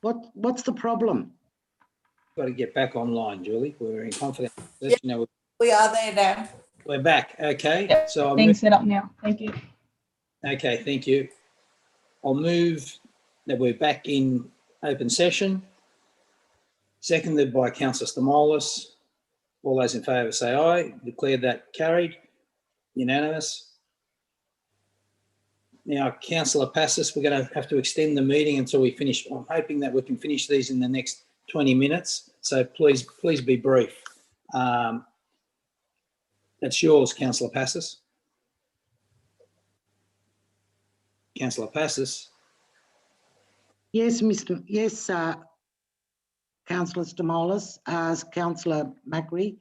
What's the problem? Got to get back online, Julie. We're in confidence. Yeah. You know, We are there now. we're back. Okay. Yep, So being set up now. Thank you. okay, thank you. I'll move that we're back in open session. Seconded by Councillor Stamoulis. All those in favour say aye. Declare that carried. Unanimous. Now, Councillor Passis, we're going to have to extend the meeting until we finish. I'm hoping that we can finish these in the next 20 minutes. So please be brief. That's yours, Councillor Passis. Councillor Passis. Yes, Councillor Stamoulis, Councillor Macri.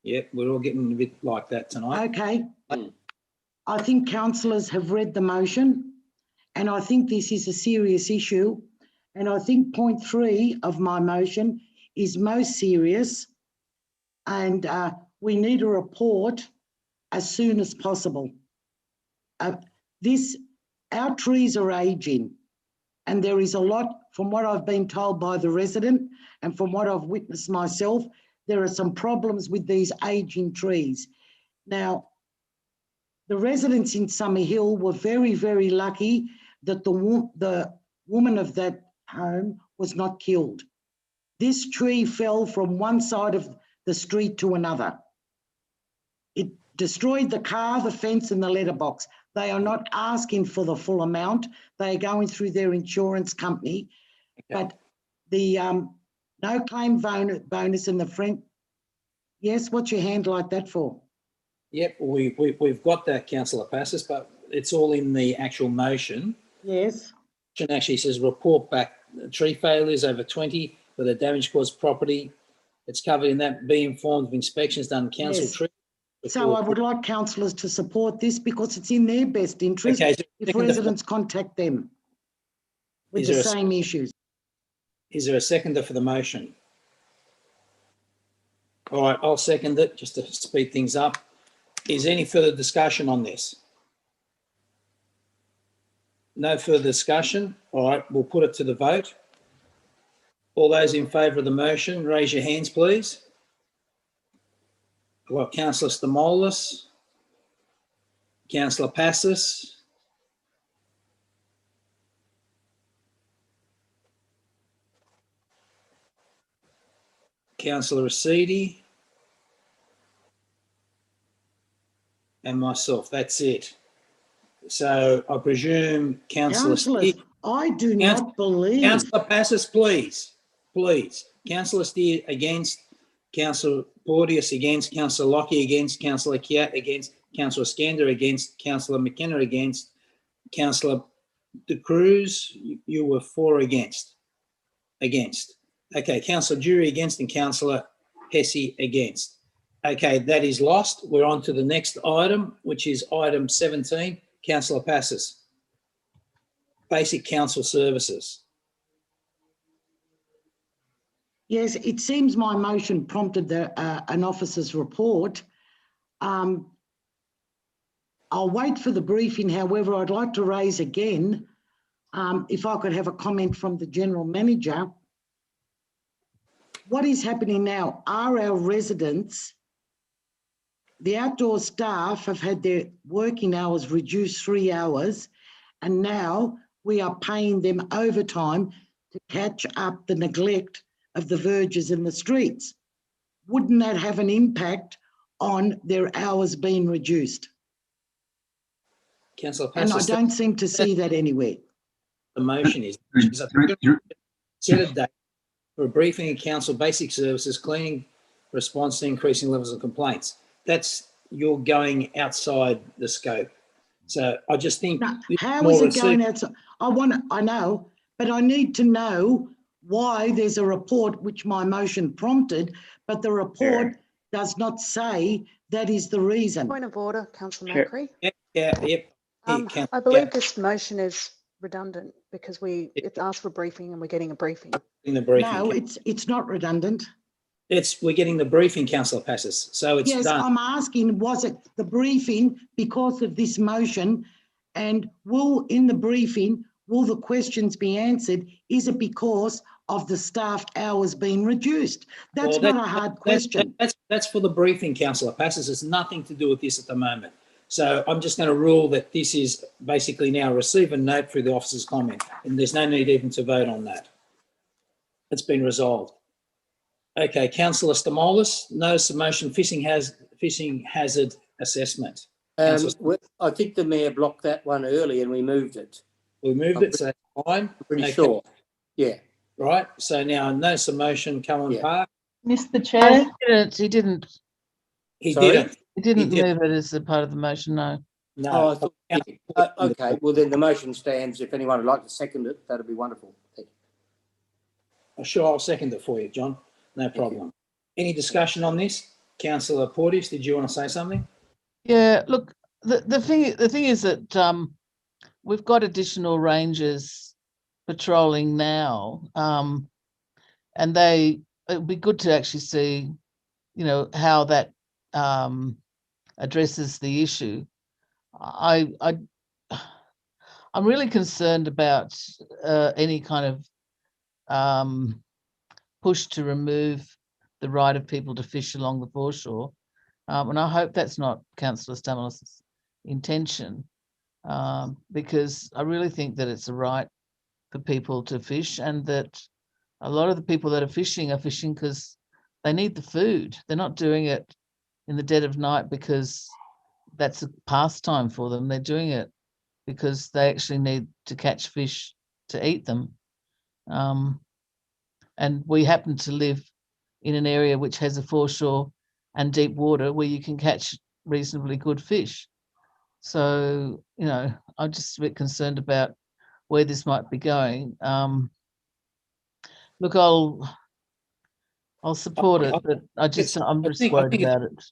Yep, we're all getting a bit like that tonight. Okay. I think councillors have read the motion, and I think this is a serious issue. And I think point 3 of my motion is most serious, and we need a report as soon as possible. Our trees are aging, and there is a lot, from what I've been told by the resident and from what I've witnessed myself, there are some problems with these aging trees. Now, the residents in Summerhill were very, very lucky that the woman of that home was not killed. This tree fell from one side of the street to another. It destroyed the car, the fence and the letterbox. They are not asking for the full amount. They are going through their insurance company. Okay. But the no claim bonus in the front. Yes, what's your hand like that for? Yep, we've got that, Councillor Passis, but it's all in the actual motion. Yes. It actually says report back tree failures over 20 for the damage caused property. It's covered in that. Be informed of inspections done council yes. tree. So I would like councillors to support this because it's in their best interest if residents contact them with the same issues. Is there a seconder for the motion? All right, I'll second it just to speed things up. Is there any further discussion on this? No further discussion. All right, we'll put it to the vote. All those in favour of the motion, raise your hands, please. I've got Councillor Stamoulis, Councillor Passis, Councillor Rasidi, and myself. That's it. So I presume Councillors, I do not believe. Councillor Passis, please. Councillor Steer against, Councillor Porteous against, Councillor Lockie against, Councillor Kiat against, Councillor Skander against, Councillor McKenna against, Councillor De Cruz, you were 4 against. Okay, Councillor Jury against and Councillor Hesse against. Okay, that is lost. We're on to the next item, which is item 17. Councillor Passis. Basic council services. Yes, it seems my motion prompted an officer's report. I'll wait for the briefing. However, I'd like to raise again, if I could have a comment from the General Manager. What is happening now? Are our residents, the outdoor staff have had their working hours reduced 3 hours, and now we are paying them overtime to catch up the neglect of the vergers in the streets. Wouldn't that have an impact on their hours being reduced? Councillor And Passis, I don't seem to see that anywhere. the motion is set a date for a briefing in council basic services, cleaning response to increasing levels of complaints. That's, you're going outside the scope. So I just think. No, how is it going outside? I know, but I need to know why there's a report which my motion prompted, but the report does not say that is the reason. Point of order, Councillor Macri. Yep. I believe this motion is redundant because it's asked for a briefing and we're getting a briefing. No, it's not redundant. We're getting the briefing, Councillor Passis. So it's done. Yes, I'm asking, was it the briefing because of this motion? And in the briefing, will the questions be answered? Is it because of the staffed hours being reduced? That's Well, not a hard question. That's for the briefing, Councillor Passes. It's nothing to do with this at the moment. So I'm just going to rule that this is basically now receive a note through the officer's comment, and there's no need even to vote on that. It's been resolved. Okay, Councillor Stamoulis, notice of motion fishing hazard assessment. I think the mayor blocked that one early and we moved it. We moved it, so that's fine. Pretty sure. Yeah. Right. So now notice of motion, Cohen Park. Mr. Chair. He didn't He Sorry? didn't. He didn't He move it as a part of the motion, no. No. Oh, I thought, okay, well then the motion stands. If anyone would like to second it, that'd be wonderful. Thank you. Sure, I'll second it for you, John. No problem. Any discussion on this? Councillor Porteous, did you want to say something? Yeah, look, the thing is that we've got additional rangers patrolling now, and it would be good to actually see, you know, how that addresses the issue. I'm really concerned about any kind of push to remove the right of people to fish along the foreshore. And I hope that's not Councillor Stamoulis' intention, because I really think that it's a right for people to fish, and that a lot of the people that are fishing because they need the food. They're not doing it in the dead of night because that's a pastime for them. They're doing it because they actually need to catch fish to eat them. And we happen to live in an area which has a foreshore and deep water where you can catch reasonably good fish. So, you know, I'm just a bit concerned about where this might be going. Look, I'll support it, but I'm just worried about it.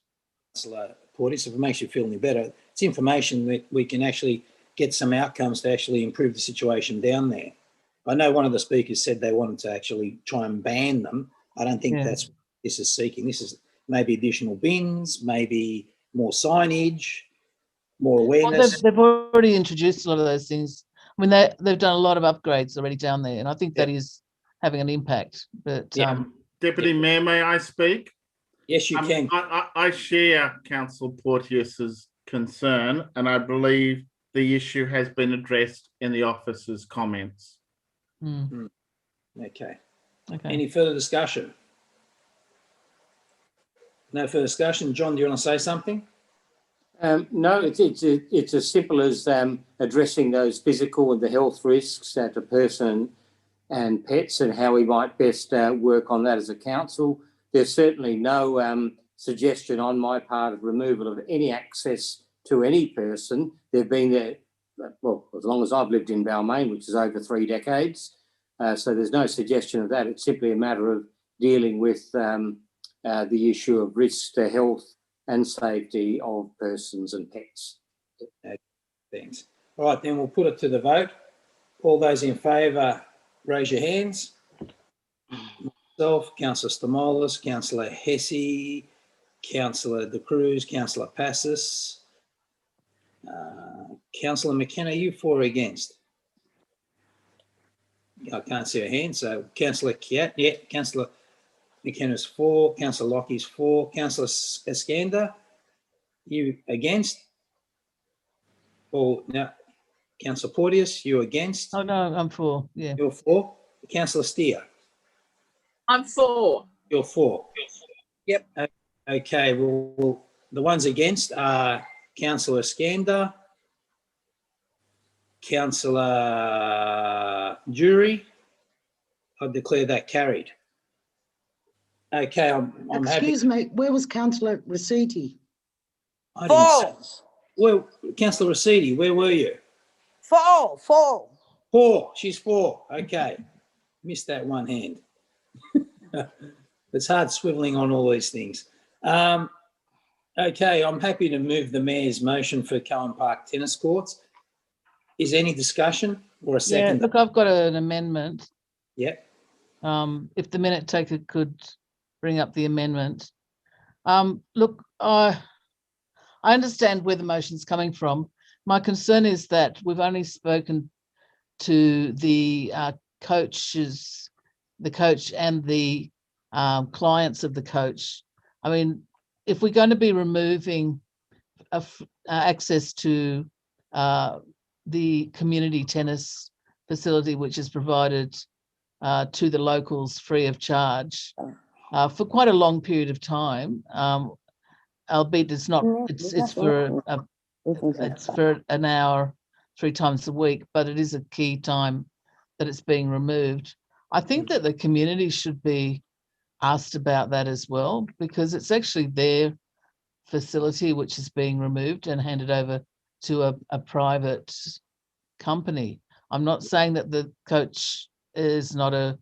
Councillor Porteous, if it makes you feel any better, it's information that we can actually get some outcomes to actually improve the situation down there. I know one of the speakers said they wanted to actually try and ban them. I don't think that's what this is seeking. This is maybe additional bins, maybe more signage, more awareness. Well, they've already introduced a lot of those things. I mean, they've done a lot of upgrades already down there, and I think that is having an impact. But Deputy Mayor, may I speak? Yes, you can. I share Councillor Porteous's concern, and I believe the issue has been addressed in the officer's comments. Okay. Any further discussion? No further discussion. John, do you want to say something? No, it's as simple as addressing those physical and the health risks to person and pets, and how we might best work on that as a council. There's certainly no suggestion on my part of removal of any access to any person. They've been there, well, as long as I've lived in Balmain, which is over 3 decades. So there's no suggestion of that. It's simply a matter of dealing with the issue of risk to health and safety of persons and pets. Thanks. All right, then we'll put it to the vote. All those in favour, raise your hands. Myself, Councillor Stamoulis, Councillor Hesse, Councillor De Cruz, Councillor Passis, Councillor McKenna, you for or against? I can't see a hand, so Councillor Kiat, yeah, Councillor McKenna's for, Councillor Lockie's for, Councillor Iskander, you against? Or no, Councillor Porteous, you against? Oh no, I'm for. Yeah, you're for. Councillor Steer, I'm for. You're for. Yep. Okay. Well, the ones against are Councillor Iskander, Councillor Jury. I declare that carried. Okay, I'm happy. Excuse me, where was Councillor Rossetti? Well, Councillor Rossetti, where were you? For. For. She's for. Okay. Missed that one hand. It's hard swiveling on all these things. Okay, I'm happy to move the Mayor's motion for Cohen Park tennis courts. Is there any discussion or a second? Yeah, look, I've got an amendment. Yep. If the minute taker could bring up the amendment. Look, I understand where the motion's coming from. My concern is that we've only spoken to the coaches the coach and the clients of the coach. I mean, if we're going to be removing access to the community tennis facility, which is provided to the locals free of charge for quite a long period of time, albeit it's not, it's for an hour 3 times a week, but it is a key time that it's being removed. I think that the community should be asked about that as well, because it's actually their facility which is being removed and handed over to a private company. I'm not saying that the coach is not a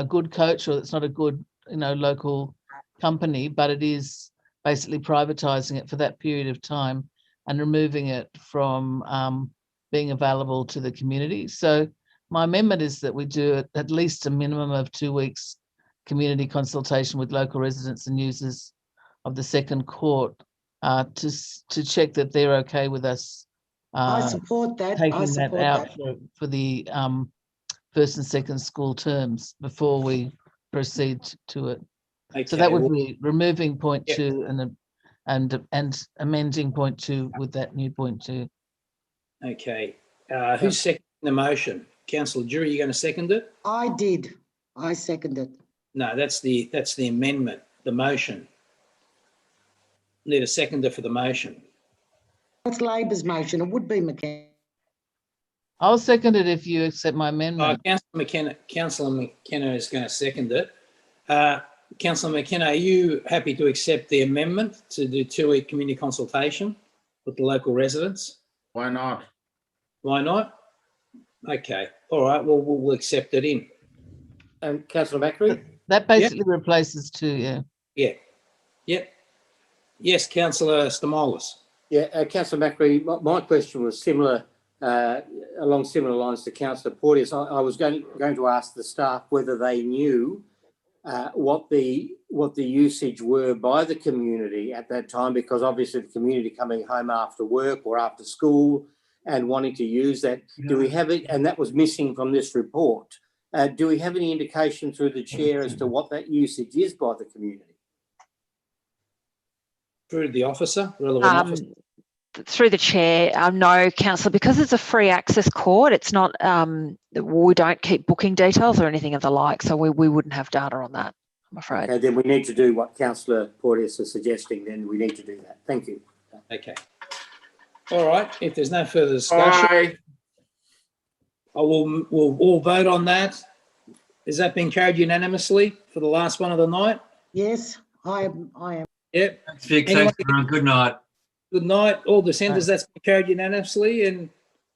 good coach, or it's not a good local company, but it is basically privatizing it for that period of time and removing it from being available to the community. So my amendment is that we do at least a minimum of 2 weeks community consultation with local residents and users of the second court to check that they're okay with us I support that. I taking that support out that. for the first and second school terms before we proceed to it. Okay, So that would well, be removing point Yep. 2 and amending point 2 with that new point 2. okay. Who's seconding the motion? Councillor Jury, you going to second it? I did. I seconded. No, that's the amendment, the motion. Need a seconder for the motion. That's Labor's motion. It would be McKenna. I'll second it if you accept my amendment. Councillor McKenna is going to second it. Councillor McKenna, are you happy to accept the amendment to do 2-week community consultation with the local residents? Why not? Why not? Okay. All right. Well, we'll accept it in. Councillor Macri? That basically replaces 2, yeah. Yeah. Yep. Yes, Councillor Stamoulis. Yeah, Councillor Macri, my question was similar, along similar lines to Councillor Porteous. I was going to ask the staff whether they knew what the usage were by the community at that time, because obviously the community coming home after work or after school and wanting to use that. Do we have it? And that was missing from this report. Do we have any indication through the chair as to what that usage is by the community? Through the officer, relevant officer. Through the chair, no, councillor, because it's a free access court, it's not, we don't keep booking details or anything of the like, so we wouldn't have data on that, I'm afraid. Okay, then we need to do what Councillor Porteous is suggesting, then we need to do that. Thank you. Okay. All right. If there's no further discussion, we'll all vote on that. Has that been carried unanimously for the last one of the night? Yes, I am. Yep. Thanks, Vic. Thanks, everyone. Good night. Good night. All dissenters, that's been carried unanimously, and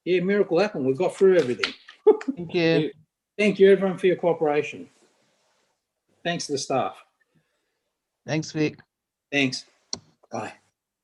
yeah, miracle happened. We've got through everything. Thank you. Thank you, everyone, for your cooperation. Thanks to the staff. Thanks, Vic. Thanks. Bye.